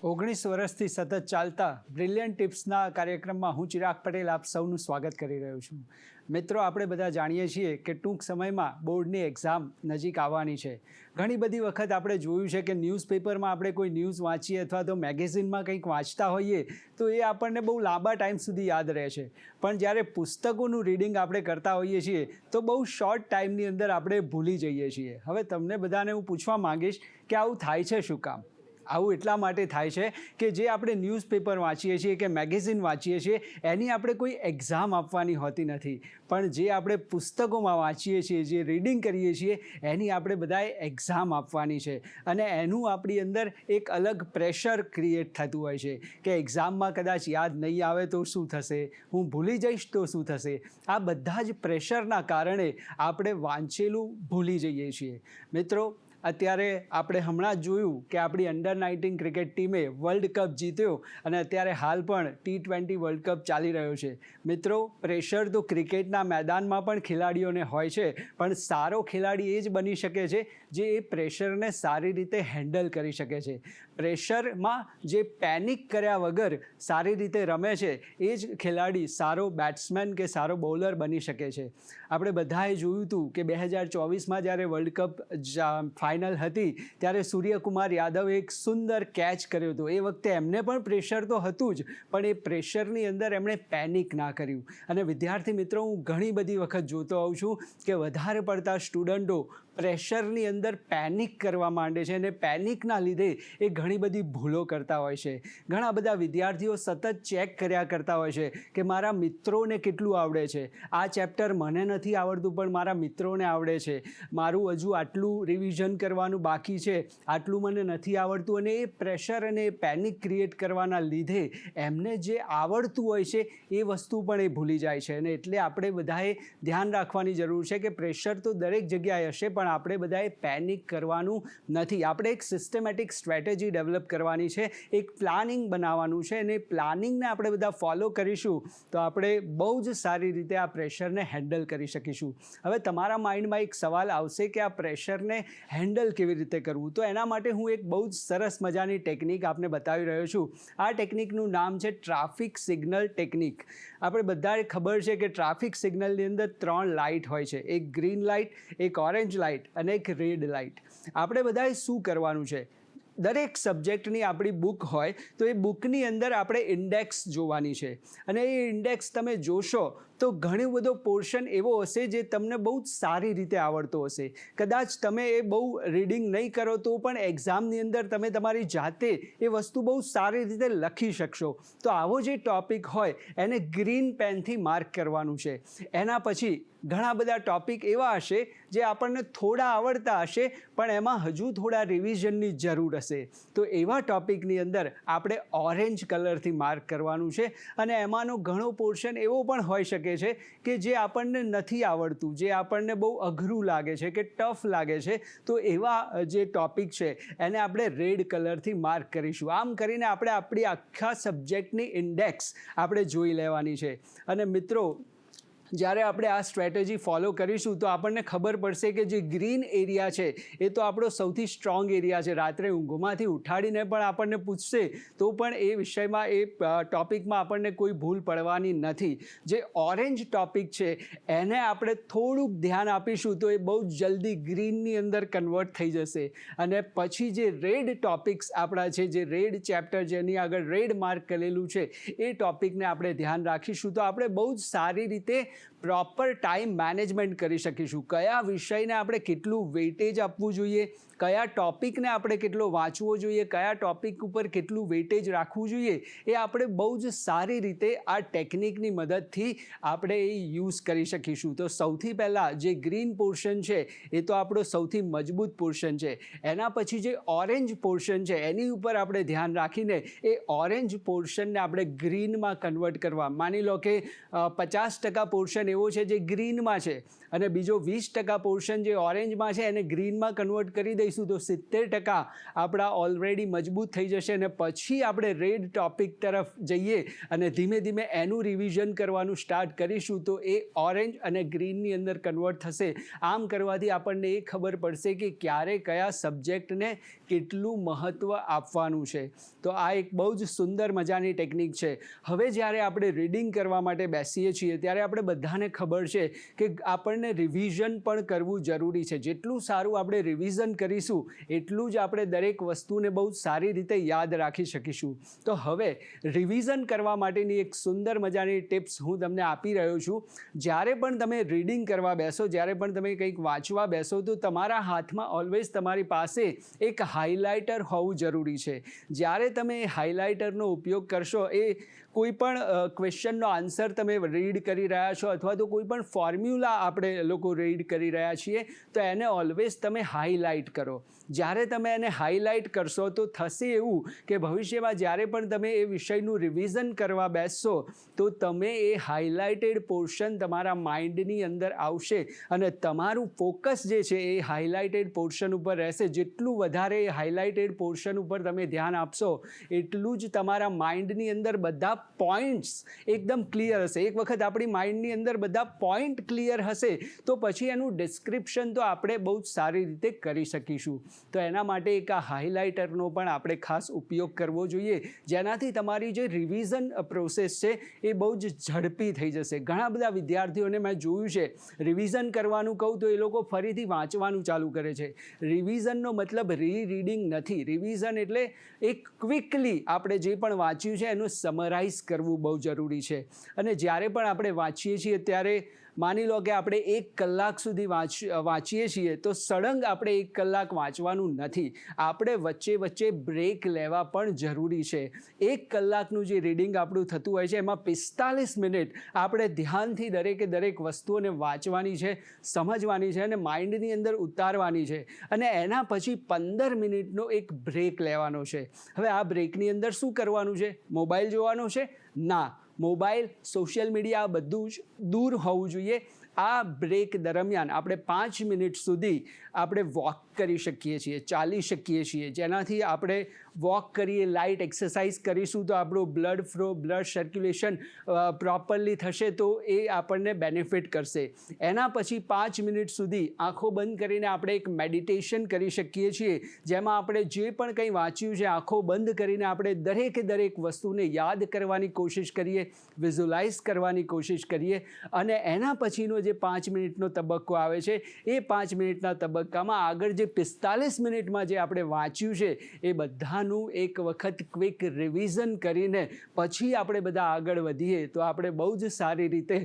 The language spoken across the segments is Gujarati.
19 વર્ષથી સતત ચાલતા બ્રિલિયન્ટ ટિપ્સના કાર્યક્રમમાં હું ચિરાગ પટેલ આપ સૌનું સ્વાગત કરી રહ્યો છું. મિત્રો, આપણે બધા જાણીએ છીએ કે ટૂંક સમયમાં બોર્ડની એક્ઝામ નજીક આવવાની છે. ઘણી બધી વખત આપણે જોયું છે કે ન્યૂઝપેપરમાં આપણે કોઈ ન્યૂઝ વાંચીએ અથવા તો મેગેઝિનમાં કંઈક વાંચતા હોઈએ તો એ આપણને બહુ લાંબા ટાઈમ સુધી યાદ રહે છે. પણ જ્યારે પુસ્તકોનું રીડિંગ આપણે કરતા હોઈએ છીએ તો બહુ શોર્ટ ટાઈમની અંદર આપણે ભૂલી જઈએ છીએ. હવે તમને બધાને હું પૂછવા માંગીશ કે આવું થાય છે શું કામ? આવું એટલા માટે થાય છે કે જે આપણે ન્યૂઝપેપર વાંચીએ છીએ કે મેગેઝિન વાંચીએ છીએ એની આપણે કોઈ એક્ઝામ આપવાની હોતી નથી, પણ જે આપણે પુસ્તકોમાં વાંચીએ છીએ, જે રીડિંગ કરીએ છીએ એની આપણે બધાએ એક્ઝામ આપવાની છે. અને એનું આપણી અંદર એક અલગ પ્રેશર ક્રિએટ થતું હોય છે કે એક્ઝામમાં કદાચ યાદ નહીં આવે તો શું થશે, હું ભૂલી જઈશ તો શું થશે. આ બધા જ પ્રેશરના કારણે આપણે વાંચેલું ભૂલી જઈએ છીએ. મિત્રો, અત્યારે આપણે હમણાં જ જોયું કે આપણી અંડર-19 ક્રિકેટ ટીમે વર્લ્ડ કપ જીત્યો અને અત્યારે હાલ પણ T20 વર્લ્ડ કપ ચાલી રહ્યો છે. મિત્રો, પ્રેશર તો ક્રિકેટના મેદાનમાં પણ ખેલાડીઓને હોય છે, પણ સારો ખેલાડી એ જ બની શકે છે જે એ પ્રેશરને સારી રીતે હેન્ડલ કરી શકે છે. પ્રેશરમાં જે પેનિક કર્યા વગર સારી રીતે રમે છે એ જ ખેલાડી સારો બેટ્સમેન કે સારો બોલર બની શકે છે. આપણે બધાએ જોયું હતું કે 2024માં જ્યારે વર્લ્ડ કપ ફાઇનલ હતી ત્યારે સૂર્યકુમાર યાદવે એક સુંદર કેચ કર્યો હતો. એ વખતે એમને પણ પ્રેશર તો હતું જ, પણ એ પ્રેશરની અંદર એમણે પેનિક ના કર્યું. અને વિદ્યાર્થી મિત્રો, હું ઘણી બધી વખત જોતો હોઉં છું કે વધારે પડતા સ્ટુડન્ટો પ્રેશરની અંદર પેનિક કરવા માંડે છે અને પેનિકના લીધે એ ઘણી બધી ભૂલો કરતા હોય છે. ઘણા બધા વિદ્યાર્થીઓ સતત ચેક કર્યા કરતા હોય છે કે મારા મિત્રોને કેટલું આવડે છે, આ ચેપ્ટર મને નથી આવડતું પણ મારા મિત્રોને આવડે છે, મારું હજુ આટલું રિવિઝન કરવાનું બાકી છે, આટલું મને નથી આવડતું. અને એ પ્રેશર અને એ પેનિક ક્રિએટ કરવાના લીધે એમને જે આવડતું હોય છે એ વસ્તુ પણ એ ભૂલી જાય છે. અને એટલે આપણે બધાએ ધ્યાન રાખવાની જરૂર છે કે પ્રેશર તો દરેક જગ્યાએ હશે, પણ આપણે બધાએ પેનિક કરવાનું નથી. આપણે એક સિસ્ટમેટિક સ્ટ્રેટેજી ડેવલપ કરવાની છે, એક પ્લાનિંગ બનાવવાનું છે, અને પ્લાનિંગને આપણે બધા ફોલો કરીશું તો આપણે બહુ જ સારી રીતે આ પ્રેશરને હેન્ડલ કરી શકીશું. હવે તમારા માઇન્ડમાં એક સવાલ આવશે કે આ પ્રેશરને હેન્ડલ કેવી રીતે કરવું, તો એના માટે હું એક બહુ જ સરસ મજાની ટેકનિક આપને બતાવી રહ્યો છું. આ ટેકનિકનું નામ છે ટ્રાફિક સિગ્નલ ટેકનિક. આપણે બધાને ખબર છે કે ટ્રાફિક સિગ્નલની અંદર 3 લાઇટ હોય છે, એક ગ્રીન લાઇટ, એક ઓરેન્જ લાઇટ અને એક રેડ લાઇટ. આપણે બધાએ શું કરવાનું છે, દરેક સબ્જેક્ટની આપણી બુક હોય તો એ બુકની અંદર આપણે ઇન્ડેક્સ જોવાની છે. અને એ ઇન્ડેક્સ તમે જોશો તો ઘણો બધો પોર્શન એવો હશે જે તમને બહુ જ સારી રીતે આવડતો હશે. કદાચ તમે એ બહુ રીડિંગ નહીં કરો તો પણ એક્ઝામની અંદર તમે તમારી જાતે એ વસ્તુ બહુ સારી રીતે લખી શકશો. તો આવો જે ટૉપિક હોય એને ગ્રીન પેનથી માર્ક કરવાનું છે. એના પછી ઘણા બધા ટૉપિક એવા હશે જે આપણને થોડા આવડતા હશે પણ એમાં હજુ થોડા રિવિઝનની જરૂર હશે. તો એવા ટૉપિકની અંદર આપણે ઓરેન્જ કલરથી માર્ક કરવાનું છે. અને એમાંનો ઘણો પોર્શન એવો પણ હોઈ શકે છે કે જે આપણને નથી આવડતું, જે આપણને બહુ અઘરું લાગે છે કે ટફ લાગે છે. તો એવા જે ટૉપિક છે એને આપણે રેડ કલરથી માર્ક કરીશું. આમ કરીને આપણે આપણી આખા સબ્જેક્ટની ઇન્ડેક્સ આપણે જોઈ લેવાની છે. અને મિત્રો, જ્યારે આપણે આ સ્ટ્રેટેજી ફોલો કરીશું તો આપણને ખબર પડશે કે જે ગ્રીન એરિયા છે એ તો આપણો સૌથી સ્ટ્રોંગ એરિયા છે. રાત્રે ઊંઘમાંથી ઉઠાડીને પણ આપણને પૂછશે તો પણ એ વિષયમાં, એ ટૉપિકમાં આપણને કોઈ ભૂલ પડવાની નથી. જે ઓરેન્જ ટૉપિક છે એને આપણે થોડુંક ધ્યાન આપીશું તો એ બહુ જલ્દી ગ્રીનની અંદર કન્વર્ટ થઈ જશે. અને પછી જે રેડ ટૉપિક્સ આપણા છે, જે રેડ ચેપ્ટર જેની આગળ રેડ માર્ક કરેલું છે એ ટૉપિકને આપણે ધ્યાન રાખીશું તો આપણે બહુ જ સારી રીતે પ્રોપર ટાઈમ મેનેજમેન્ટ કરી શકીશું. કયા વિષયને આપણે કેટલું વેઇટેજ આપવું જોઈએ, કયા ટૉપિકને આપણે કેટલો વાંચવો જોઈએ, કયા ટૉપિક ઉપર કેટલું વેઇટેજ રાખવું જોઈએ, એ આપણે બહુ જ સારી રીતે આ ટેકનિકની મદદથી આપણે એ યુઝ કરી શકીશું. તો સૌથી પહેલાં જે ગ્રીન પોર્શન છે એ તો આપણો સૌથી મજબૂત પોર્શન છે. એના પછી જે ઓરેન્જ પોર્શન છે એની ઉપર આપણે ધ્યાન રાખીને એ ઓરેન્જ પોર્શનને આપણે ગ્રીનમાં કન્વર્ટ કરવા. માની લો કે 50% પોર્શન એવો છે જે ગ્રીનમાં છે અને બીજો 20% પોર્શન જે ઓરેન્જમાં છે એને ગ્રીનમાં કન્વર્ટ કરી દઈશું તો 70% આપણા ઓલરેડી મજબૂત થઈ જશે. અને પછી આપણે રેડ ટોપિક તરફ જઈએ અને ધીમે ધીમે એનું રિવિઝન કરવાનું સ્ટાર્ટ કરીશું તો એ ઓરેન્જ અને ગ્રીનની અંદર કન્વર્ટ થશે. આમ કરવાથી આપણને એ ખબર પડશે કે ક્યારે કયા સબ્જેક્ટને કેટલું મહત્ત્વ આપવાનું છે. તો આ એક બહુ જ સુંદર મજાની ટેકનિક છે. હવે જ્યારે આપણે રીડિંગ કરવા માટે બેસીએ છીએ ત્યારે આપણે બધાને ખબર છે કે આપણને રિવિઝન પણ કરવું જરૂરી છે. જેટલું સારું આપણે રિવિઝન કરીશું એટલું જ આપણે દરેક વસ્તુને બહુ સારી રીતે યાદ રાખી શકીશું. તો હવે રિવિઝન કરવા માટેની એક સુંદર મજાની ટિપ્સ હું તમને આપી રહ્યો છું. જ્યારે પણ તમે રીડિંગ કરવા બેસો, જ્યારે પણ તમે કંઈક વાંચવા બેસો તો તમારા હાથમાં ઓલવેઝ તમારી પાસે એક હાઇલાઇટર હોવું જરૂરી છે. જ્યારે તમે હાઇલાઇટરનો ઉપયોગ કરશો, એ કોઈ પણ ક્વેશ્ચનનો આન્સર તમે રીડ કરી રહ્યા છો અથવા તો કોઈ પણ ફોર્મ્યુલા આપણે લોકો રીડ કરી રહ્યા છીએ તો એને ઓલવેઝ તમે હાઇલાઇટ કરો. જ્યારે તમે એને હાઇલાઇટ કરશો તો થશે એવું કે ભવિષ્યમાં જ્યારે પણ તમે એ વિષયનું રિવિઝન કરવા બેસશો તો તમે એ હાઇલાઇટેડ પોર્શન તમારા માઇન્ડની અંદર આવશે અને તમારું ફોકસ જે છે એ હાઇલાઇટેડ પોર્શન ઉપર રહેશે. જેટલું વધારે એ હાઇલાઇટેડ પોર્શન ઉપર તમે ધ્યાન આપશો એટલું જ તમારા માઇન્ડની અંદર બધા પોઈન્ટ્સ એકદમ ક્લિયર હશે. એક વખત આપણી માઇન્ડની અંદર બધા પોઈન્ટ ક્લિયર હશે તો પછી એનું ડિસ્ક્રિપ્શન તો આપણે બહુ જ સારી રીતે કરી શકીશું. તો એના માટે એક આ હાઇલાઇટરનો પણ આપણે ખાસ ઉપયોગ કરવો જોઈએ, જેનાથી તમારી જે રિવિઝન પ્રોસેસ છે એ બહુ જ ઝડપી થઈ જશે. ઘણા બધા વિદ્યાર્થીઓને મેં જોયું છે રિવિઝન કરવાનું કહું તો એ લોકો ફરીથી વાંચવાનું ચાલુ કરે છે. રિવિઝનનો મતલબ રીડિંગ નથી. રિવિઝન એટલે એક ક્વિકલી આપણે જે પણ વાંચ્યું છે એનું સમરાઇઝ કરવું બહુ જરૂરી છે. અને જ્યારે પણ આપણે વાંચીએ છીએ ત્યારે માની લો કે આપણે 1 કલાક સુધી વાંચીએ છીએ તો સળંગ આપણે 1 કલાક વાંચવાનું નથી. આપણે વચ્ચે વચ્ચે બ્રેક લેવા પણ જરૂરી છે. 1 કલાકનું જે રીડિંગ આપણું થતું હોય છે એમાં 45 મિનિટ આપણે ધ્યાનથી દરેકે દરેક વસ્તુઓને વાંચવાની છે, સમજવાની છે અને માઇન્ડની અંદર ઉતારવાની છે. અને એના પછી 15 મિનિટનો એક બ્રેક લેવાનો છે. હવે આ બ્રેકની અંદર શું કરવાનું છે? મોબાઈલ જોવાનો છે? ના. મોબાઈલ, સોશિયલ મીડિયા બધું જ દૂર હોવું જોઈએ. આ બ્રેક દરમિયાન આપણે 5 મિનિટ સુધી આપણે વોક કરી શકીએ છીએ, ચાલી શકીએ છીએ. જેનાથી આપણે વોક કરીએ, લાઇટ એક્સરસાઇઝ કરીશું તો આપણું blood flow, blood circulation properly થશે તો એ આપણને બેનિફિટ કરશે. એના પછી 5 મિનિટ સુધી આંખો બંધ કરીને આપણે એક મેડિટેશન કરી શકીએ છીએ, જેમાં આપણે જે પણ કંઈ વાંચ્યું છે આંખો બંધ કરીને આપણે દરેક વસ્તુને યાદ કરવાની કોશિશ કરીએ, વિઝ્યુલાઇઝ કરવાની કોશિશ કરીએ. અને એના પછીનો જે 5 મિનિટનો તબક્કો આવે છે એ 5 મિનિટના તબક્કામાં આગળ જે 45 મિનિટમાં જે આપણે વાંચ્યું છે એ બધાનું એક વખત ક્વિક રિવિઝન કરીને પછી આપણે બધા આગળ વધીએ તો આપણે બહુ જ સારી રીતે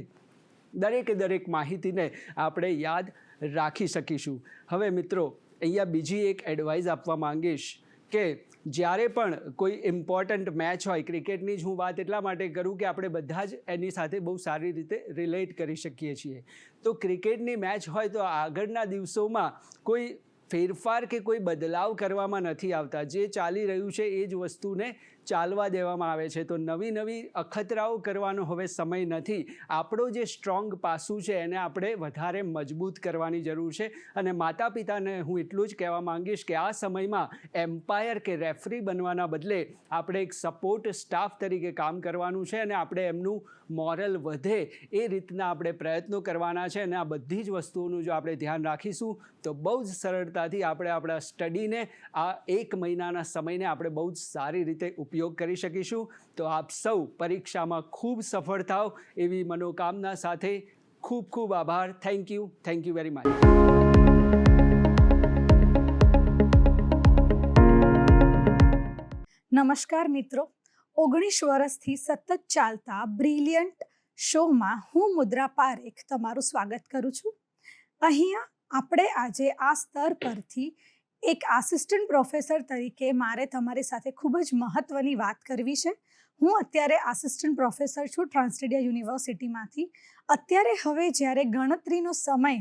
દરેક માહિતીને આપણે યાદ રાખી શકીશું. હવે મિત્રો, અહીંયા બીજી એક એડવાઇસ આપવા માંગીશ કે જ્યારે પણ કોઈ ઇમ્પોર્ટન્ટ મેચ હોય, ક્રિકેટની જ હું વાત એટલા માટે કરું કે આપણે બધા જ એની સાથે બહુ સારી રીતે રિલેટ કરી શકીએ છીએ. તો ક્રિકેટની મેચ હોય તો આગળના દિવસોમાં કોઈ ફેરફાર કે કોઈ બદલાવ કરવામાં નથી આવતા. જે ચાલી રહ્યું છે એ જ વસ્તુને ચાલવા દેવામાં આવે છે. તો નવી અખતરાઓ કરવાનો હવે સમય નથી. આપણો જે સ્ટ્રોંગ પાસું છે એને આપણે વધારે મજબૂત કરવાની જરૂર છે. અને માતા પિતાને હું એટલું જ કહેવા માંગીશ કે આ સમયમાં એમ્પાયર કે રેફરી બનવાના બદલે આપણે એક સપોર્ટ સ્ટાફ તરીકે કામ કરવાનું છે અને આપણે એમનું મોરલ વધે એ રીતના આપણે પ્રયત્નો કરવાના છે. અને આ બધી જ વસ્તુઓનું જો આપણે ધ્યાન રાખીશું તો બહુ જ સરળતાથી આપણે આપણા સ્ટડીને આ 1 મહિનાના સમયને આપણે બહુ જ સારી રીતે ઉપયોગ કરી શકીશું. તો આપ સૌ પરીક્ષામાં ખૂબ સફળ થાવ એવી મનોકામના સાથે ખૂબ આભાર. Thank you very much. નમસ્કાર મિત્રો, 19 વર્ષથી સતત ચાલતા બ્રિલિયન્ટ શોમાં હું મુદ્રા પારેખ તમારું સ્વાગત કરું છું. અહીંયા આપણે આજે આ સ્તર પરથી એક આસિસ્ટન્ટ પ્રોફેસર તરીકે મારે તમારી સાથે ખૂબ જ મહત્ત્વની વાત કરવી છે. હું અત્યારે આસિસ્ટન્ટ પ્રોફેસર છું ટ્રાન્સટેડિયા યુનિવર્સિટીમાંથી. અત્યારે હવે જ્યારે ગણતરીનો સમય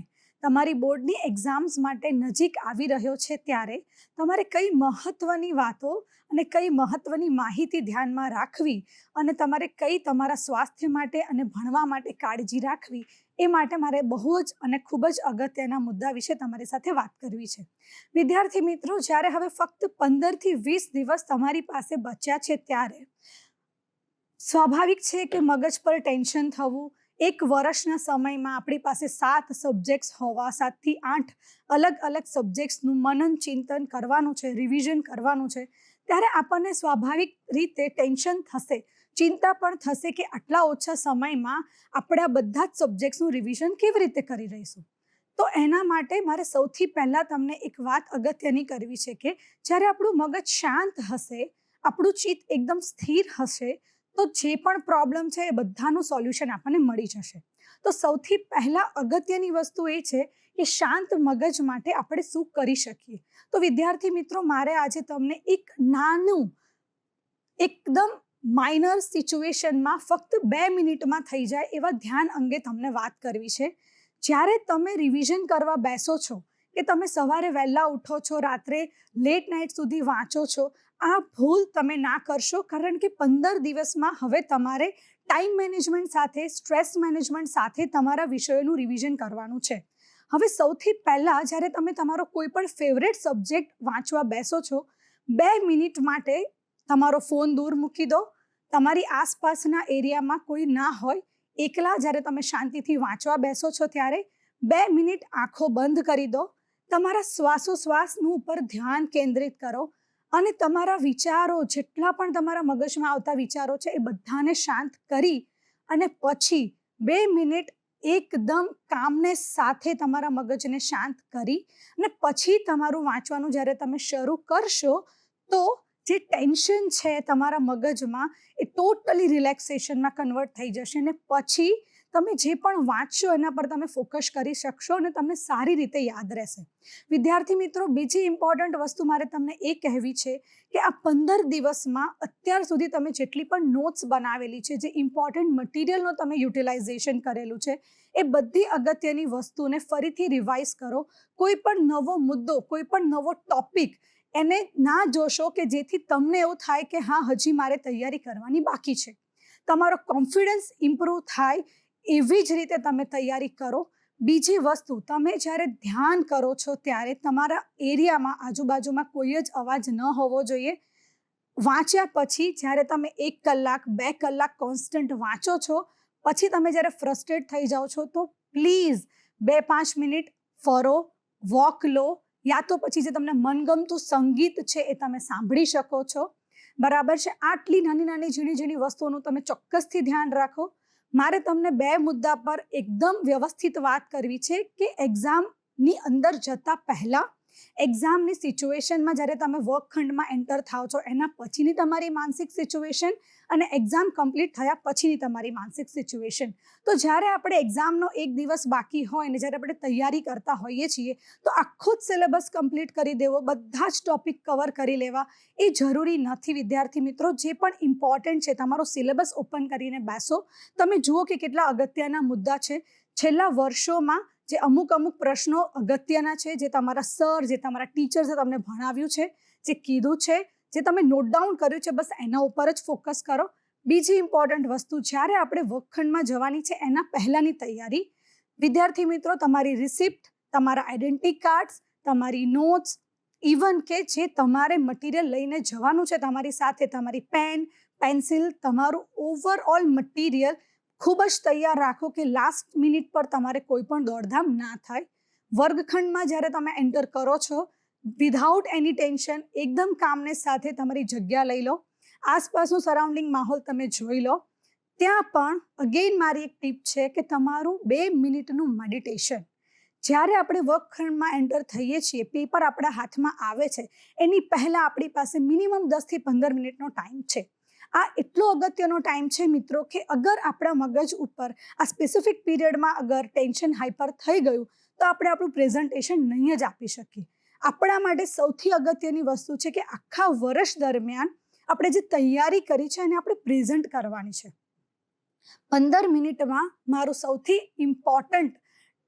તમારી બોર્ડની એક્ઝામ્સ માટે નજીક આવી રહ્યો છે ત્યારે તમારે કઈ મહત્ત્વની વાતો અને કઈ મહત્ત્વની માહિતી ધ્યાનમાં રાખવી અને તમારે કઈ તમારા સ્વાસ્થ્ય માટે અને ભણવા માટે કાળજી રાખવી એ માટે મારે બહુ જ અને ખૂબ જ અગત્યના મુદ્દા વિશે તમારી સાથે વાત કરવી છે. વિદ્યાર્થી મિત્રો, જ્યારે હવે ફક્ત 15થી 20 દિવસ તમારી પાસે બચ્યા છે ત્યારે સ્વાભાવિક છે કે મગજ પર ટેન્શન થવું. એક વર્ષના સમયમાં આપણી પાસે 7 સબ્જેક્ટ્સ હોવા, 7 થી 8 અલગ અલગ સબ્જેક્ટ્સનું મનન ચિંતન કરવાનું છે, રિવિઝન કરવાનું છે, ત્યારે આપણને સ્વાભાવિક રીતે ટેન્શન થશે, ચિંતા પણ થશે કે આટલા ઓછા સમયમાં આપણે આ બધા જ સબ્જેક્ટ્સનું રિવિઝન કેવી રીતે કરી રહીશું. તો એના માટે મારે સૌથી પહેલાં તમને એક વાત અગત્યની કરવી છે કે જ્યારે આપણું મગજ શાંત હશે, આપણું ચિત્ત એકદમ સ્થિર હશે, તો જે પણ પ્રોબ્લેમ છે એ બધાનું સોલ્યુશન આપણને મળી જશે. તો સૌથી પહેલાં અગત્યની વસ્તુ એ છે કે શાંત મગજ માટે આપણે શું કરી શકીએ. તો વિદ્યાર્થી મિત્રો, મારે આજે તમને એક નાનું એકદમ માઇનર સિચ્યુએશનમાં ફક્ત 2 મિનિટમાં થઈ જાય એવા ધ્યાન અંગે તમને વાત કરવી છે. જ્યારે તમે રિવિઝન કરવા બેસો છો કે તમે સવારે વહેલા ઉઠો છો, રાત્રે લેટ નાઇટ સુધી વાંચો છો, આ ભૂલ તમે ના કરશો, કારણ કે 15 દિવસમાં હવે તમારે ટાઈમ મેનેજમેન્ટ સાથે, સ્ટ્રેસ મેનેજમેન્ટ સાથે તમારા વિષયોનું રિવિઝન કરવાનું છે. હવે સૌથી પહેલાં જ્યારે તમે તમારો કોઈ પણ ફેવરેટ સબ્જેક્ટ વાંચવા બેસો છો, 2 મિનિટ માટે તમારો ફોન દૂર મૂકી દો. તમારી આસપાસના એરિયામાં કોઈ ના હોય, એકલા જ્યારે તમે શાંતિથી વાંચવા બેસો છો ત્યારે 2 મિનિટ આંખો બંધ કરી દો. તમારા શ્વાસોશ્વાસનું ઉપર ધ્યાન કેન્દ્રિત કરો અને તમારા વિચારો, જેટલા પણ તમારા મગજમાં આવતા વિચારો છે એ બધાને શાંત કરી અને પછી 2 મિનિટ એકદમ કામનેસ સાથે તમારા મગજને શાંત કરી અને પછી તમારું વાંચવાનું જ્યારે તમે શરૂ કરશો તો જે ટેન્શન છે તમારા મગજમાં એ ટોટલી રિલેક્સેશનમાં કન્વર્ટ થઈ જશે અને પછી તમે જે પણ વાંચશો એના પર તમે ફોકસ કરી શકશો અને તમને સારી રીતે યાદ રહેશે. વિદ્યાર્થી મિત્રો, બીજી ઇમ્પોર્ટન્ટ વસ્તુ મારે તમને એ કહેવી છે કે આ 15 દિવસમાં અત્યાર સુધી તમે જેટલી પણ નોટ્સ બનાવેલી છે, જે ઇમ્પોર્ટન્ટ મટીરિયલનો તમે યુટિલાઇઝેશન કરેલું છે, એ બધી અગત્યની વસ્તુને ફરીથી રિવાઇઝ કરો. કોઈ પણ નવો મુદ્દો, કોઈ પણ નવો ટોપિક એને ના જોશો કે જેથી તમને એવું થાય કે હા, હજી મારે તૈયારી કરવાની બાકી છે. તમારો કોન્ફિડન્સ ઇમ્પ્રૂવ થાય એવી જ રીતે તમે તૈયારી કરો. બીજી વસ્તુ, તમે જ્યારે ધ્યાન કરો છો ત્યારે તમારા એરિયામાં આજુબાજુમાં કોઈ જ અવાજ ન હોવો જોઈએ. વાંચ્યા પછી જ્યારે તમે 1 કલાક 2 કલાક કોન્સ્ટન્ટ વાંચો છો, પછી તમે જ્યારે ફ્રસ્ટ્રેટ થઈ જાઓ છો તો પ્લીઝ 2-5 મિનિટ ફરો, વોક લો, યા તો પછી જે તમને મનગમતું સંગીત છે એ તમે સાંભળી શકો છો. બરાબર છે? આટલી નાની નાની ઝીણી ઝીણી વસ્તુઓનું તમે ચોક્કસથી ધ્યાન રાખો. મારે તમને 2 મુદ્દા પર એકદમ વ્યવસ્થિત વાત કરવી છે કે એક્ઝામની અંદર જતાં પહેલાં, એક્ઝામની સિચ્યુએશનમાં જ્યારે તમે વર્ગખંડમાં એન્ટર થાઓ છો એના પછીની તમારી માનસિક સિચ્યુએશન અને એક્ઝામ કમ્પ્લીટ થયા પછીની તમારી માનસિક સિચ્યુએશન. તો જ્યારે આપણે એક્ઝામનો 1 દિવસ બાકી હોય અને જ્યારે આપણે તૈયારી કરતા હોઈએ છીએ તો આખો જ સિલેબસ કમ્પ્લીટ કરી દેવો, બધા જ ટોપિક કવર કરી લેવા એ જરૂરી નથી. વિદ્યાર્થી મિત્રો, જે પણ ઇમ્પોર્ટન્ટ છે તમારો સિલેબસ ઓપન કરીને બેસો. તમે જુઓ કે કેટલા અગત્યના મુદ્દા છે. છેલ્લા વર્ષોમાં જે અમુક પ્રશ્નો અગત્યના છે, જે તમારા સર, જે તમારા ટીચર્સે તમને ભણાવ્યું છે, જે કીધું છે, જે તમે નોટ ડાઉન કર્યું છે, બસ એના ઉપર જ ફોકસ કરો. બીજી ઇમ્પોર્ટન્ટ વસ્તુ, જ્યારે આપણે વર્ગખંડમાં જવાની છે એના પહેલાંની તૈયારી. વિદ્યાર્થી મિત્રો, તમારી રિસિપ્ટ, તમારા આઈડેન્ટિટી કાર્ડ્સ, તમારી નોટ્સ, ઇવન કે જે તમારે મટીરિયલ લઈને જવાનું છે તમારી સાથે, તમારી પેન, પેન્સિલ, તમારું ઓવરઓલ મટીરિયલ ખૂબ જ તૈયાર રાખો કે લાસ્ટ મિનિટ પર તમારે કોઈ પણ દોડધામ ના થાય. વર્ગખંડમાં જ્યારે તમે એન્ટર કરો છો, વિધાઉટ એની ટેન્શન, એકદમ કામનેસ સાથે તમારી જગ્યા લઈ લો, આસપાસનું સરાઉન્ડિંગ માહોલ તમે જોઈ લો. ત્યાં પણ અગેન મારી એક ટીપ છે કે તમારું 2 મિનિટનું મેડિટેશન. જ્યારે આપણે વર્ગખંડમાં એન્ટર થઈએ છીએ, પેપર આપણા હાથમાં આવે છે, એની પહેલાં આપણી પાસે મિનિમમ 10 થી 15 મિનિટનો ટાઈમ છે. આ એટલો અગત્યનો ટાઈમ છે મિત્રો કે અગર આપણા મગજ ઉપર આ સ્પેસિફિક પીરિયડમાં અગર ટેન્શન હાઈપર થઈ ગયું તો આપણે આપણું પ્રેઝન્ટેશન નહીં જ આપી શકીએ. આપણા માટે સૌથી અગત્યની વસ્તુ છે કે આખા વર્ષ દરમિયાન આપણે જે તૈયારી કરી છે એને આપણે પ્રેઝન્ટ કરવાની છે. 15 મિનિટમાં મારું સૌથી ઇમ્પોર્ટન્ટ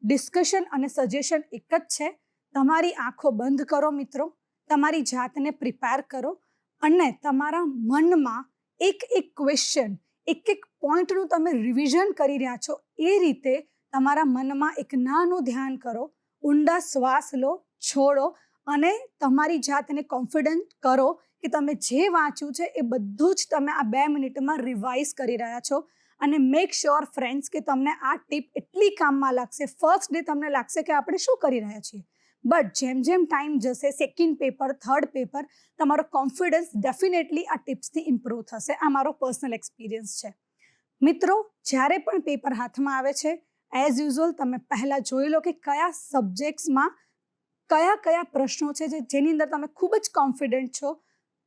ડિસ્કશન અને સજેશન એક જ છે. તમારી આંખો બંધ કરો મિત્રો, તમારી જાતને પ્રિપેર કરો અને તમારા મનમાં એક ક્વેશ્ચન, એક પોઈન્ટનું તમે રિવિઝન કરી રહ્યા છો એ રીતે તમારા મનમાં એક નાનું ધ્યાન કરો, ઊંડા શ્વાસ લો, છોડો અને તમારી જાતને કોન્ફિડન્ટ કરો કે તમે જે વાંચ્યું છે એ બધું જ તમે આ 2 મિનિટમાં રિવાઇઝ કરી રહ્યા છો. અને મેક શ્યોર ફ્રેન્ડ્સ કે તમને આ ટીપ એટલી કામમાં લાગશે. ફર્સ્ટ ડે તમને લાગશે કે આપણે શું કરી રહ્યા છીએ, બટ જેમ ટાઈમ જશે, સેકન્ડ પેપર, થર્ડ પેપર, તમારો કોન્ફિડન્સ ડેફિનેટલી આ ટિપ્સથી ઇમ્પ્રૂવ થશે. આ મારો પર્સનલ એક્સપિરિયન્સ છે. મિત્રો, જ્યારે પણ પેપર હાથમાં આવે છે, એઝ યુઝ્યુઅલ તમે પહેલાં જોઈ લો કે કયા સબ્જેક્ટ્સમાં કયા પ્રશ્નો છે જેની અંદર તમે ખૂબ જ કોન્ફિડન્ટ છો.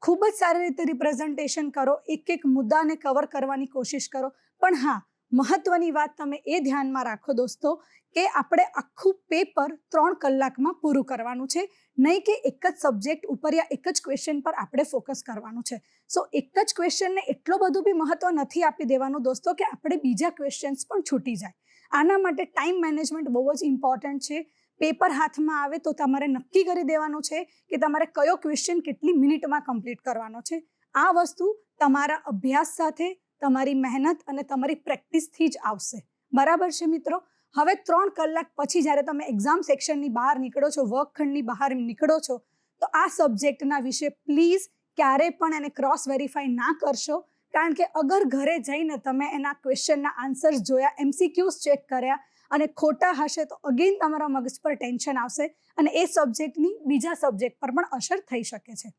ખૂબ જ સારી રીતે રિપ્રેઝન્ટેશન કરો, એક મુદ્દાને કવર કરવાની કોશિશ કરો. પણ હા, મહત્વની વાત તમે એ ધ્યાનમાં રાખો દોસ્તો કે આપણે આખું પેપર 3 કલાકમાં પૂરું કરવાનું છે, નહીં કે એક જ સબ્જેક્ટ ઉપર યા એક જ ક્વેશ્ચન પર આપણે ફોકસ કરવાનું છે. સો એક જ ક્વેશ્ચનને એટલો બધું બી મહત્વ નથી આપી દેવાનું દોસ્તો કે આપણે બીજા ક્વેશ્ચન્સ પણ છૂટી જાય. આના માટે ટાઈમ મેનેજમેન્ટ બહુ જ ઇમ્પોર્ટન્ટ છે. પેપર હાથમાં આવે તો તમારે નક્કી કરી દેવાનું છે કે તમારે કયો ક્વેશ્ચન કેટલી મિનિટમાં કમ્પ્લીટ કરવાનો છે. આ વસ્તુ તમારા અભ્યાસ સાથે, તમારી મહેનત અને તમારી પ્રેક્ટિસથી જ આવશે. બરાબર છે મિત્રો? હવે 3 કલાક પછી જ્યારે તમે એક્ઝામ સેક્શનની બહાર નીકળો છો, વર્ગખંડની બહાર નીકળો છો, તો આ સબ્જેક્ટના વિશે પ્લીઝ ક્યારે પણ એને ક્રોસ વેરીફાઈ ના કરશો. કારણ કે અગર ઘરે જઈને તમે એના ક્વેશ્ચનના આન્સર્સ જોયા, MCQs ચેક કર્યા અને ખોટા હશે તો અગેન તમારા મગજ પર ટેન્શન આવશે અને એ સબ્જેક્ટની બીજા સબ્જેક્ટ પર પણ અસર થઈ શકે છે.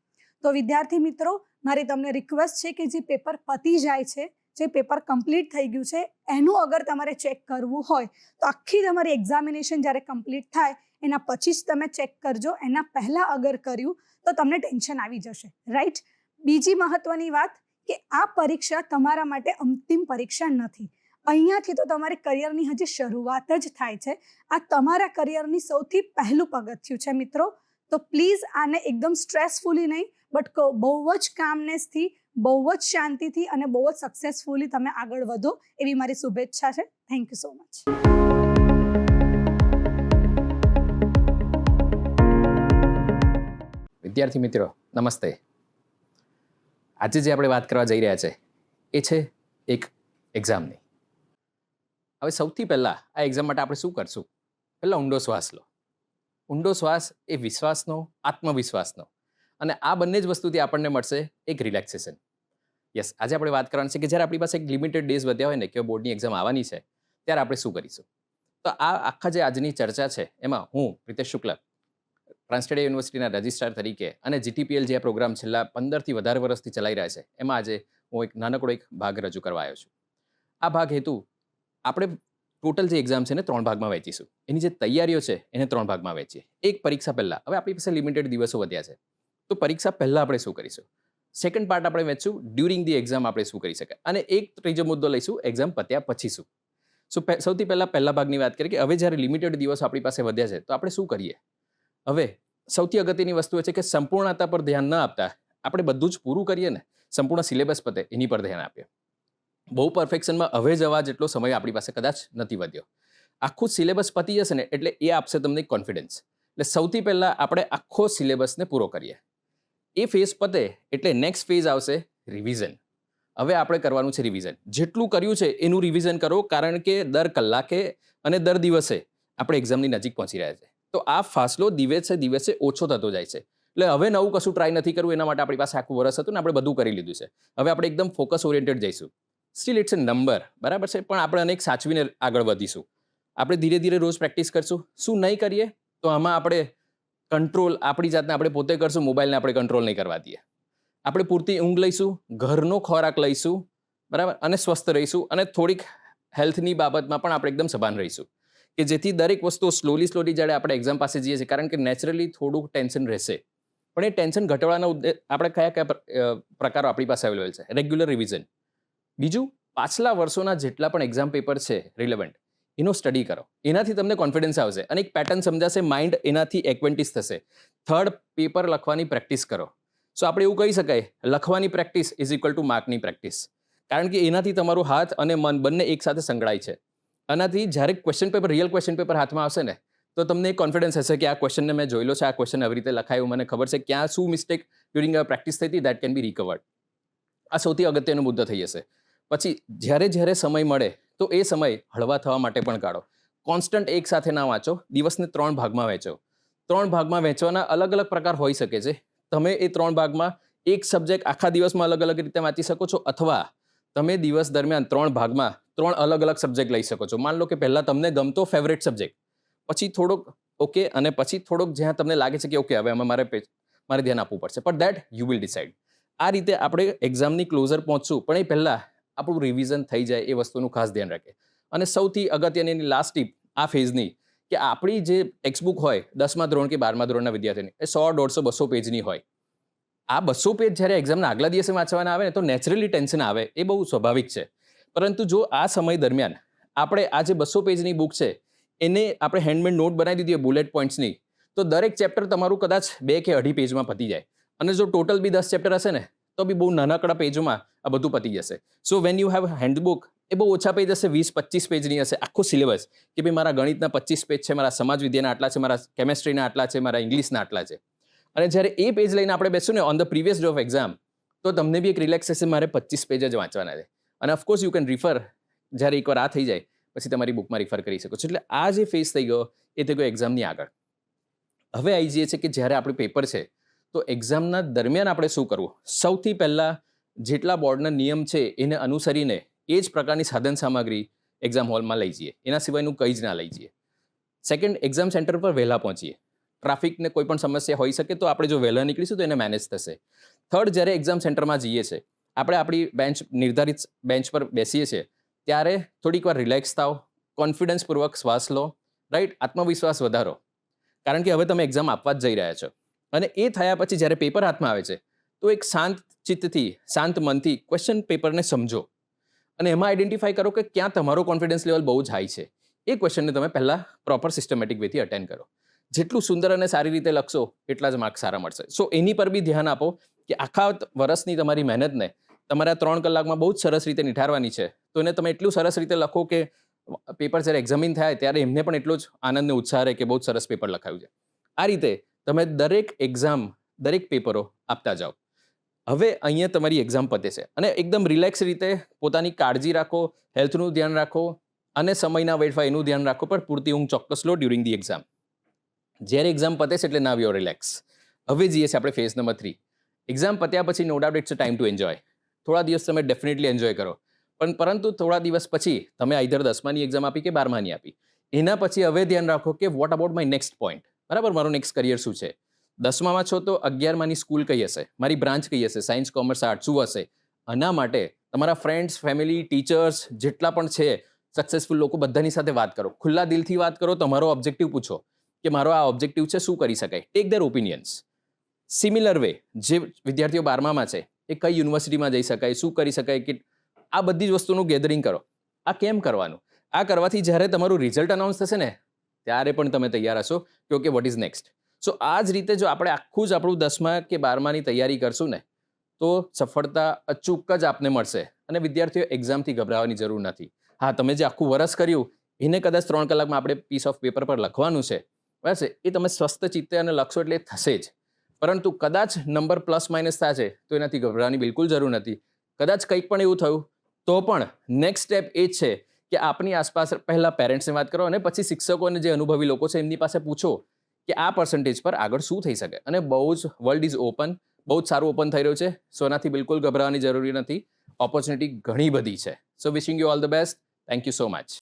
તો વિદ્યાર્થી મિત્રો, મારી તમને રિક્વેસ્ટ છે કે જે પેપર પતી જાય છે, જે પેપર કમ્પ્લીટ થઈ ગયું છે, એનું અગર તમારે ચેક કરવું હોય તો આખી તમારી એક્ઝામિનેશન જ્યારે કમ્પ્લીટ થાય એના પછી જ તમે ચેક કરજો. એના પહેલાં અગર કર્યું તો તમને ટેન્શન આવી જશે, રાઈટ? બીજી મહત્વની વાત કે આ પરીક્ષા તમારા માટે અંતિમ પરીક્ષા નથી. અહીંયાથી તો તમારી કરિયરની હજી શરૂઆત જ થાય છે. આ તમારા કરિયરની સૌથી પહેલું પગથિયું છે મિત્રો. તો પ્લીઝ આને એકદમ સ્ટ્રેસફુલી નહીં, બટ બહુ જ કામનેસથી, બહુ જ શાંતિથી અને બહુ જ સક્સેસફુલી તમે આગળ વધો એવી મારી શુભેચ્છા છે. Thank you so much. વિદ્યાર્થી મિત્રો નમસ્તે. આજે જે આપણે વાત કરવા જઈ રહ્યા છે એ છે એક એક્ઝામની. હવે સૌથી પહેલાં આ એક્ઝામ માટે આપણે શું કરશું? પહેલાં ઊંડો શ્વાસ લો. ઊંડો શ્વાસ એ વિશ્વાસનો, આત્મવિશ્વાસનો, અને આ બંને જ વસ્તુથી આપણને મળશે એક રિલેક્સેશન. યસ, આજે આપણે વાત કરવાની છે કે જ્યારે આપણી પાસે એક લિમિટેડ ડેઝ વધ્યા હોય ને કે બોર્ડની એક્ઝામ આવવાની છે, ત્યારે આપણે શું કરીશું. તો આ આખા જે આજની ચર્ચા છે એમાં હું પ્રિતેશ શુક્લ, ટ્રાન્સટેડ યુનિવર્સિટીના રજિસ્ટ્રાર તરીકે અને GTPL જે પ્રોગ્રામ છેલ્લા 15થી વધારે વર્ષથી ચલાવી રહ્યા છે, એમાં આજે હું એક નાનકડો ભાગ રજૂ કરવા આવ્યો છું. આ ભાગ હેતુ આપણે ટોટલ જે એક્ઝામ છે એને 3 ભાગમાં વહેંચીશું. એની જે તૈયારીઓ છે એને 3 ભાગમાં વહેંચીએ. એક પરીક્ષા પહેલાં, હવે આપણી પાસે લિમિટેડ દિવસો વધ્યા છે, તો પરીક્ષા પહેલાં આપણે શું કરીશું. સેકન્ડ પાર્ટ આપણે વહેંચશું ડ્યુરિંગ ધી એક્ઝામ આપણે શું કરી શકાય, અને એક ત્રીજો મુદ્દો લઈશું એક્ઝામ પત્યા પછી શું. સૌથી પહેલા ભાગની વાત કરીએ કે હવે જ્યારે લિમિટેડ દિવસો આપણી પાસે વધ્યા છે તો આપણે શું કરીએ. હવે સૌથી અગત્યની વસ્તુ એ છે કે સંપૂર્ણતા પર ધ્યાન ન આપતા આપણે બધું જ પૂરું કરીએ ને, સંપૂર્ણ સિલેબસ પતે એની પર ધ્યાન આપીએ. બહુ પરફેક્શનમાં હવે જવા જેટલો સમય આપણી પાસે કદાચ નથી વધ્યો. આખું સિલેબસ પતી જશે ને એટલે એ આપશે તમને કોન્ફિડન્સ. એટલે સૌથી પહેલાં આપણે આખો સિલેબસને પૂરો કરીએ. એ ફેઝ પતે એટલે નેક્સ્ટ ફેઝ આવશે રિવિઝન. હવે આપણે કરવાનું છે રિવિઝન. જેટલું કર્યું છે એનું રિવિઝન કરો, કારણ કે દર કલાકે અને દર દિવસે આપણે એક્ઝામની નજીક પહોંચી રહ્યા છે. તો આ ફાસલો દિવસે ઓછો થતો જાય છે. એટલે હવે નવું કશું ટ્રાય નથી કરવું, એના માટે આપણી પાસે આખું વર્ષ હતું ને આપણે બધું કરી લીધું છે. હવે આપણે એકદમ ફોકસ ઓરિએન્ટેડ જઈશું. સ્ટીલ ઇટ્સ અ નંબર, બરાબર છે, પણ આપણે અનેક સાચવીને આગળ વધીશું. આપણે ધીરે ધીરે રોજ પ્રેક્ટિસ કરશું. શું નહીં કરીએ તો આમાં આપણે કંટ્રોલ આપણી જાતને આપણે પોતે કરશું, મોબાઈલને આપણે કંટ્રોલ નહીં કરવા દઈએ. આપણે પૂરતી ઊંઘ લઈશું, ઘરનો ખોરાક લઈશું, બરાબર, અને સ્વસ્થ રહીશું, અને થોડીક હેલ્થની બાબતમાં પણ આપણે એકદમ સભાન રહીશું કે જેથી દરેક વસ્તુ સ્લોલી જ્યારે આપણે એક્ઝામ પાસે જઈએ છીએ, કારણ કે નેચરલી થોડુંક ટેન્શન રહેશે, પણ એ ટેન્શન ઘટાડવાના આપણે કયા પ્રકારો આપણી પાસે અવેલેબલ છે. Regular revision. બીજું, પાછલા વર્ષોના જેટલા પણ એક્ઝામ પેપર છે રિલેવન્ટ, એનો સ્ટડી કરો. એનાથી તમને કોન્ફિડન્સ આવશે અને એક પેટર્ન સમજાશે, માઇન્ડ એનાથી એક્વેન્ટિસ થશે. થર્ડ, પેપર લખવાની પ્રેક્ટિસ કરો. સો આપણે એવું કહી શકાય, લખવાની પ્રેક્ટિસ ઇઝ ઇક્વલ ટુ માર્કની પ્રેક્ટિસ, કારણ કે એનાથી તમારું હાથ અને મન બંને એકસાથે સંકળાય છે. આનાથી જ્યારે રિયલ ક્વેશ્ચન પેપર હાથમાં આવશે ને તો તમને એક કોન્ફિડન્સ હશે કે આ ક્વેશ્ચનને મેં જોયેલો છે, આ ક્વેશ્ચન આવી રીતે લખાયું, મને ખબર છે ક્યાં શું મિસ્ટેક ડ્યુરિંગ પ્રેક્ટિસ થઈ હતી, દેટ કેન બી રિકવર્ડ. આ સૌથી અગત્યનો મુદ્દો થઈ જશે. પછી જ્યારે સમય મળે તો એ સમય હળવા થવા માટે પણ કાઢો. કોન્સ્ટન્ટ એક સાથે ના વાંચો, દિવસને 3 ભાગમાં વહેંચો. 3 ભાગમાં વહેંચવાના અલગ અલગ પ્રકાર હોઈ શકે છે. તમે એ 3 ભાગમાં એક સબ્જેક્ટ આખા દિવસમાં અલગ અલગ રીતે વાંચી શકો છો, અથવા તમે દિવસ દરમિયાન 3 ભાગમાં 3 અલગ અલગ સબ્જેક્ટ લઈ શકો છો. માન લો કે પહેલા તમને ગમતો ફેવરેટ સબ્જેક્ટ, પછી થોડોક ઓકે, અને પછી થોડોક જ્યાં તમને લાગે છે કે ઓકે હવે આમાં મારે ધ્યાન આપવું પડશે, પણ દેટ યુ વિલ ડિસાઇડ. આ રીતે આપણે એક્ઝામની ક્લોઝર પહોંચશું, પણ એ પહેલાં આપણું રિવિઝન થઈ જાય એ વસ્તુનું ખાસ ધ્યાન રાખે. અને સૌથી અગત્યની લાસ્ટ ટીપ આ ફેઝની, કે આપણી જે ટેક્સ્ટબુક હોય 10મા ધોરણ કે 12મા ધોરણના વિદ્યાર્થીની, એ 100, 150, 200 પેજની હોય. આ 200 પેજ જ્યારે એક્ઝામના આગલા દિવસે વાંચવાના આવે ને તો નેચરલી ટેન્શન આવે, એ બહુ સ્વાભાવિક છે. પરંતુ જો આ સમય દરમિયાન આપણે આ જે 200 પેજની બુક છે એને આપણે હેન્ડમેડ નોટ બનાવી દીધી બુલેટ પોઈન્ટ્સની, તો દરેક ચેપ્ટર તમારું કદાચ 2 કે 2.5 પેજમાં પતી જાય. અને જો ટોટલ બી 10 ચેપ્ટર હશે ને તો બી બહુ નાનકડા પેજોમાં આ બધું પતી જશે. So when you have handbook, એ બહુ ઓછા પેજ હશે, 20-25 પેજની હશે આખો સિલેબસ, કે ભાઈ મારા ગણિતના 25 પેજ છે, મારા સમાજ વિદ્યાના આટલા છે, મારા કેમેસ્ટ્રીના આટલા છે, મારા ઇંગ્લિશના આટલા છે. અને જ્યારે એ પેજ લઈને આપણે બેસું ને on the previous day of exam, તો તમને બી એક રિલેક્સેશન, મારે 25 પેજ જ વાંચવાના છે. અને ઓફકોર્સ યુ કેન રિફર, જ્યારે એકવાર આ થઈ જાય પછી તમારી બુકમાં રિફર કરી શકો છો. એટલે આ જે ફેઝ થઈ ગયો એ થઈ ગયો એક્ઝામની આગળ. હવે આવી જઈએ છે કે જ્યારે આપણું પેપર છે તો એક્ઝામના દરમિયાન આપણે શું કરવું. સૌથી પહેલાં જેટલા બોર્ડના નિયમ છે એને અનુસરીને એ જ પ્રકારની સાધન સામગ્રી એક્ઝામ હોલમાં લઈ જઈએ, એના સિવાયનું કંઈ જ ના લઈ જઈએ. સેકન્ડ, એક્ઝામ સેન્ટર પર વહેલા પહોંચીએ. ટ્રાફિકને કોઈ પણ સમસ્યા હોઈ શકે તો આપણે જો વહેલા નીકળીશું તો એને મેનેજ થશે. થર્ડ, જ્યારે એક્ઝામ સેન્ટરમાં જઈએ છીએ આપણે આપણી નિર્ધારિત બેન્ચ પર બેસીએ છીએ ત્યારે થોડીક વાર રિલેક્સ થાઓ, કોન્ફિડન્સપૂર્વક શ્વાસ લો, રાઈટ, આત્મવિશ્વાસ વધારો, કારણ કે હવે તમે એક્ઝામ આપવા જ જઈ રહ્યા છો. અને એ થયા પછી જ્યારે પેપર હાથમાં આવે છે તો એક શાંત ચિત્તથી, શાંત મનથી ક્વેશ્ચન પેપરને સમજો અને એમાં આઈડેન્ટિફાઈ કરો કે ક્યાં તમારો કોન્ફિડન્સ લેવલ બહુ જ હાઈ છે. એ ક્વેશ્ચનને તમે પહેલાં પ્રોપર સિસ્ટમેટિક વેથી અટેન્ડ કરો. જેટલું સુંદર અને સારી રીતે લખશો એટલા જ માર્ક્સ સારા મળશે. સો એની પર બી ધ્યાન આપો કે આખા વર્ષની તમારી મહેનતને તમારે 3 કલાકમાં બહુ જ સરસ રીતે નિઠારવાની છે, તો એને તમે એટલું સરસ રીતે લખો કે પેપર જ્યારે એક્ઝામિન થાય ત્યારે એમને પણ એટલો જ આનંદ અને ઉત્સાહ રહે કે બહુ જ સરસ પેપર લખાયું છે. આ રીતે તમે દરેક એક્ઝામ, દરેક પેપરો આપતા જાઓ. હવે અહીંયા તમારી એક્ઝામ પતે છે અને એકદમ રિલેક્સ રીતે પોતાની કાળજી રાખો, હેલ્થનું ધ્યાન રાખો અને સમયના વેડફાય એનું ધ્યાન રાખો, પણ પૂરતી ઊંઘ ચોક્કસ લો ડ્યુરિંગ ધી એક્ઝામ. જ્યારે એક્ઝામ પતે છે એટલે નાવ યોર રિલેક્સ. હવે જઈએ છીએ આપણે ફેઝ નંબર 3. એક્ઝામ પત્યા પછી no doubt it's a time to enjoy. થોડા દિવસ તમે ડેફિનેટલી એન્જોય કરો, પરંતુ થોડા દિવસ પછી તમે આઈધર 10માની એક્ઝામ આપી કે 12માની આપી, એના પછી હવે ધ્યાન રાખો કે what about my next point. બરાબર, મારું નેક્સ્ટ કરિયર શું છે. 10મામાં છો તો 11માની સ્કૂલ કઈ હશે, મારી બ્રાન્ચ કઈ હશે, સાયન્સ, કોમર્સ, આર્ટ્સ શું હશે. આના માટે તમારા ફ્રેન્ડ્સ, ફેમિલી, ટીચર્સ જેટલા પણ છે સક્સેસફુલ લોકો, બધાની સાથે વાત કરો, ખુલ્લા દિલથી વાત કરો, તમારો ઓબ્જેક્ટિવ પૂછો કે મારો આ ઓબ્જેક્ટિવ છે, શું કરી શકાય. Take their opinions. Similar way જે વિદ્યાર્થીઓ 12મામાં છે એ કઈ યુનિવર્સિટીમાં જઈ શકાય, શું કરી શકાય, કે આ બધી જ વસ્તુનું ગેધરિંગ કરો. આ કેમ કરવાનું? આ કરવાથી જ્યારે તમારું રિઝલ્ટ અનાઉન્સ થશે ને ત્યારે પણ તમે તૈયાર હશો કે ઓકે વોટ ઇઝ નેક્સ્ટ. સો આ જ રીતે જો આપણે આખું જ આપણું 10મા કે 12માની તૈયારી કરશું ને તો સફળતા અચૂક જ આપને મળશે. અને વિદ્યાર્થીઓ એક્ઝામથી ગભરાવાની જરૂર નથી. હા, તમે જે આખું વરસ કર્યું એને કદાચ 3 કલાકમાં આપણે પીસ ઓફ પેપર પર લખવાનું છે, બરાબર છે, એ તમે સ્વસ્થ ચિત્તે અને લખશો એટલે થશે જ. પરંતુ કદાચ નંબર પ્લસ માઇનસ થશે તો એનાથી ગભરાવાની બિલકુલ જરૂર નથી. કદાચ કંઈક પણ એવું થયું તો પણ નેક્સ્ટ સ્ટેપ એ જ છે કે આપની આસપાસ પહેલાં પેરેન્ટ્સને વાત કરો અને પછી શિક્ષકો અને જે અનુભવી લોકો છે એમની પાસે પૂછો કે આ પર્સન્ટેજ પર આગળ શું થઈ શકે. અને બહુ જ વર્લ્ડ ઇઝ ઓપન, બહુ જ સારું ઓપન થઈ રહ્યું છે. સો એનાથી બિલકુલ ગભરાવાની જરૂરી નથી. ઓપોર્ચ્યુનિટી ઘણી બધી છે. So wishing you all the best. Thank you so much.